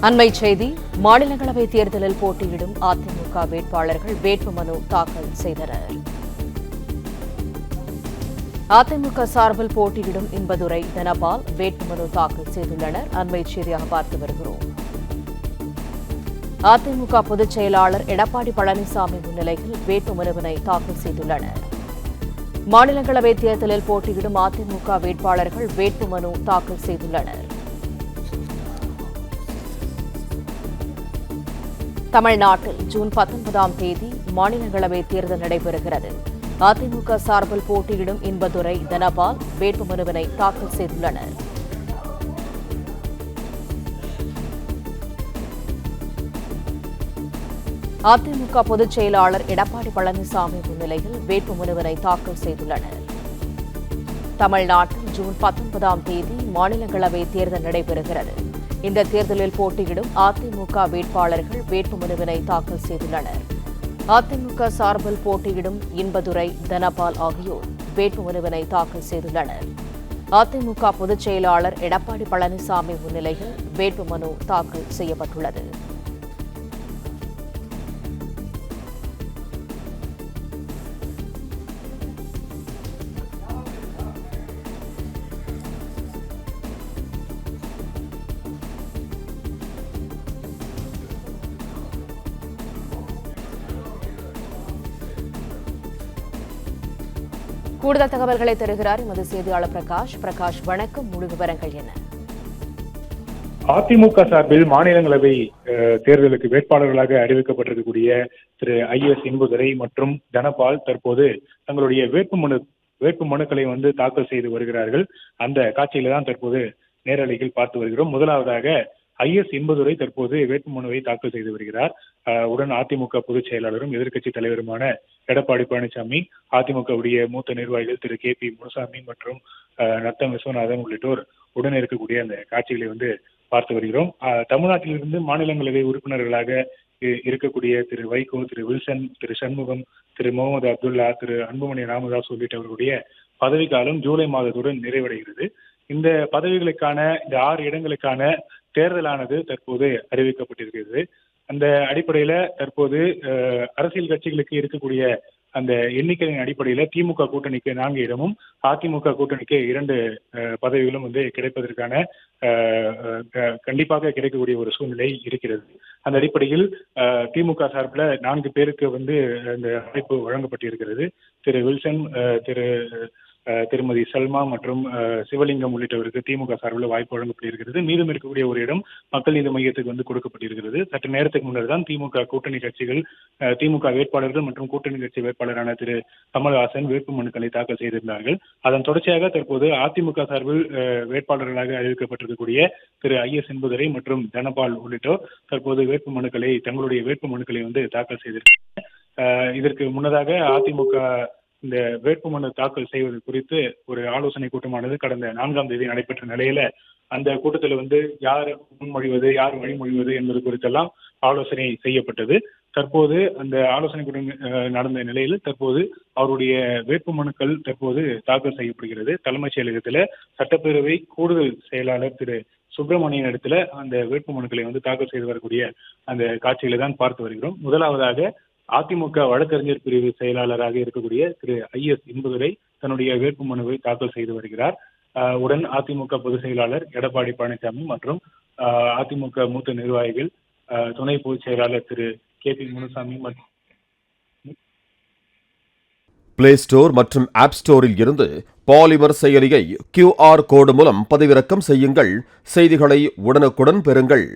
அண்மை செய்தி. மாநிலங்களவை தேர்தலில் போட்டியிடும் அதிமுக வேட்பாளர்கள் வேட்புமனு தாக்கல் செய்தனர். அதிமுக சார்பில் போட்டியிடும் இன்பதுரை, தனபால் வேட்புமனு தாக்கல் செய்துள்ளனர். அண்மை செய்தியாக பார்த்து வருகிறோம். அதிமுக பொதுச் செயலாளர் எடப்பாடி பழனிசாமி முன்னிலையில் வேட்புமனுவினை தாக்கல் செய்துள்ளனர். மாநிலங்களவை தேர்தலில் போட்டியிடும் அதிமுக வேட்பாளர்கள் வேட்புமனு தாக்கல் செய்துள்ளனர். தமிழ்நாட்டில் ஜூன் 19ஆம் தேதி மாநிலங்களவை தேர்தல் நடைபெறுகிறது. அதிமுக சார்பில் போட்டியிடும் இன்பதுரை, தனபால் வேட்புமனுவினை தாக்கல் செய்துள்ளனர். அதிமுக பொதுச் செயலாளர் எடப்பாடி பழனிசாமி முன்னிலையில் வேட்புமனுவினை தாக்கல் செய்துள்ளனர். தமிழ்நாட்டில் ஜூன் 19ஆம் தேதி மாநிலங்களவை தேர்தல் நடைபெறுகிறது. இந்த தேர்தலில் போட்டியிடும் அதிமுக வேட்பாளர்கள் வேட்புமனுவினை தாக்கல் செய்துள்ளனர். அதிமுக சார்பில் போட்டியிடும் இன்பதுரை, தனபால் ஆகியோர் வேட்புமனுவினை தாக்கல் செய்துள்ளனர். அதிமுக பொதுச் செயலாளர் எடப்பாடி பழனிசாமி முன்னிலையில் வேட்புமனு தாக்கல் செய்யப்பட்டுள்ளது. கூடுதல் தகவல்களை தருகிறார் எமது செய்தியாளர் பிரகாஷ். பிரகாஷ், வணக்கம். முழு விவரங்கள் என்ன? அதிமுக சார்பில் மாநிலங்களவை தேர்தலுக்கு வேட்பாளர்களாக அறிவிக்கப்பட்டிருக்கக்கூடிய திரு ஐஎஸ் இன்பதுரை மற்றும் தனபால் தற்போது தங்களுடைய வேட்புமனுக்களை தாக்கல் செய்து வருகிறார்கள். அந்த காட்சியில தான் தற்போது நேரலையில் பார்த்து வருகிறோம். முதலாவதாக ஐஎஸ் இன்பதுரை தற்போது வேட்புமனுவை தாக்கல் செய்து வருகிறார். உடன் அதிமுக பொதுச் செயலாளரும் எதிர்க்கட்சி தலைவருமான எடப்பாடி பழனிசாமி, அதிமுகவுடைய மூத்த நிர்வாகிகள் திரு கே.பி. முனுசாமி மற்றும் நத்தம் விஸ்வநாதன் உள்ளிட்டோர் உடன் இருக்கக்கூடிய அந்த காட்சிகளை பார்த்து வருகிறோம். தமிழ்நாட்டிலிருந்து மாநிலங்களவை உறுப்பினர்களாக இருக்கக்கூடிய திரு வைகோ, திரு வில்சன், திரு சண்முகம், திரு முகமது அப்துல்லா, திரு அன்புமணி ராமதாஸ் உள்ளிட்டவர்களுடைய பதவிக்காலம் ஜூலை மாதத்துடன் நிறைவடைகிறது. இந்த பதவிகளுக்கான இந்த 6 இடங்களுக்கான தேர்தலானது தற்போது அறிவிக்கப்பட்டிருக்கிறது. அந்த அடிப்படையில தற்போது அரசியல் கட்சிகளுக்கு இருக்கக்கூடிய அந்த எண்ணிக்கையின் அடிப்படையில திமுக கூட்டணிக்கு 4 இடமும், அதிமுக கூட்டணிக்கு 2 பதவிகளும் கிடைப்பதற்கான கண்டிப்பாக கிடைக்கக்கூடிய ஒரு சூழ்நிலை இருக்கிறது. அந்த அடிப்படையில் திமுக சார்பில் 4 பேருக்கு அந்த அழைப்பு வழங்கப்பட்டிருக்கிறது. திரு வில்சன், திருமதி சல்மா மற்றும் சிவலிங்கம் உள்ளிட்டவருக்கு திமுக சார்பில் வாய்ப்பு வழங்கப்பட்டிருக்கிறது. மீதம் இருக்கக்கூடிய ஒரு இடம் மக்கள் நீதி மையத்துக்கு கொடுக்கப்பட்டிருக்கிறது. சற்று நேரத்துக்கு முன்னர் தான் திமுக கூட்டணி கட்சிகள், திமுக வேட்பாளர்கள் மற்றும் கூட்டணி கட்சி வேட்பாளரான திரு கமல்ஹாசன் வேட்புமனுக்களை தாக்கல் செய்திருந்தார்கள். அதன் தொடர்ச்சியாக தற்போது அதிமுக சார்பில் வேட்பாளர்களாக அறிவிக்கப்பட்டிருக்கக்கூடிய திரு ஐஎஸ் இன்பதுரை மற்றும் தனபால் உள்ளிட்டோர் தற்போது தங்களுடைய வேட்புமனுக்களை தாக்கல் செய்திருக்கிறார்கள். இதற்கு முன்னதாக அதிமுக இந்த வேட்புமனு தாக்கல் செய்வது குறித்து ஒரு ஆலோசனை கூட்டமானது கடந்த 4ஆம் தேதி நடைபெற்ற நிலையில அந்த கூட்டத்தில் யார் முன்மொழிவது, யார் வழிமொழிவது என்பது குறித்தெல்லாம் ஆலோசனை செய்யப்பட்டது. தற்போது அந்த ஆலோசனை கூட்டம் நடந்த நிலையில் தற்போது அவருடைய வேட்புமனுக்கள் தற்போது தாக்கல் செய்யப்படுகிறது. தலைமைச் செயலகத்தில் சட்டப்பேரவை கூடுதல் செயலாளர் திரு சுப்பிரமணியன் இடத்துல அந்த வேட்புமனுக்களை தாக்கல் செய்து வரக்கூடிய அந்த காட்சிகளை தான் பார்த்து வருகிறோம். முதலாவதாக அதிமுக வழக்கறிஞர் பிரிவு செயலாளராக இருக்கக்கூடிய திரு ஐஎஸ் இன்பதுரை தன்னுடைய வேட்புமனுவை தாக்கல் செய்து வருகிறார். உடன் அதிமுக பொதுச் செயலாளர் எடப்பாடி பழனிசாமி மற்றும் அதிமுக மூத்த நிர்வாகிகள், துணை பொதுச் செயலாளர் திரு கே.பி. முனுசாமி மற்றும் பிளே ஸ்டோர் மற்றும் ஆப் ஸ்டோரில் இருந்து பாலிமர் செயலியை QR கோடு மூலம் பதிவிறக்கம் செய்யுங்கள். செய்திகளை உடனுக்குடன் பெறுங்கள்.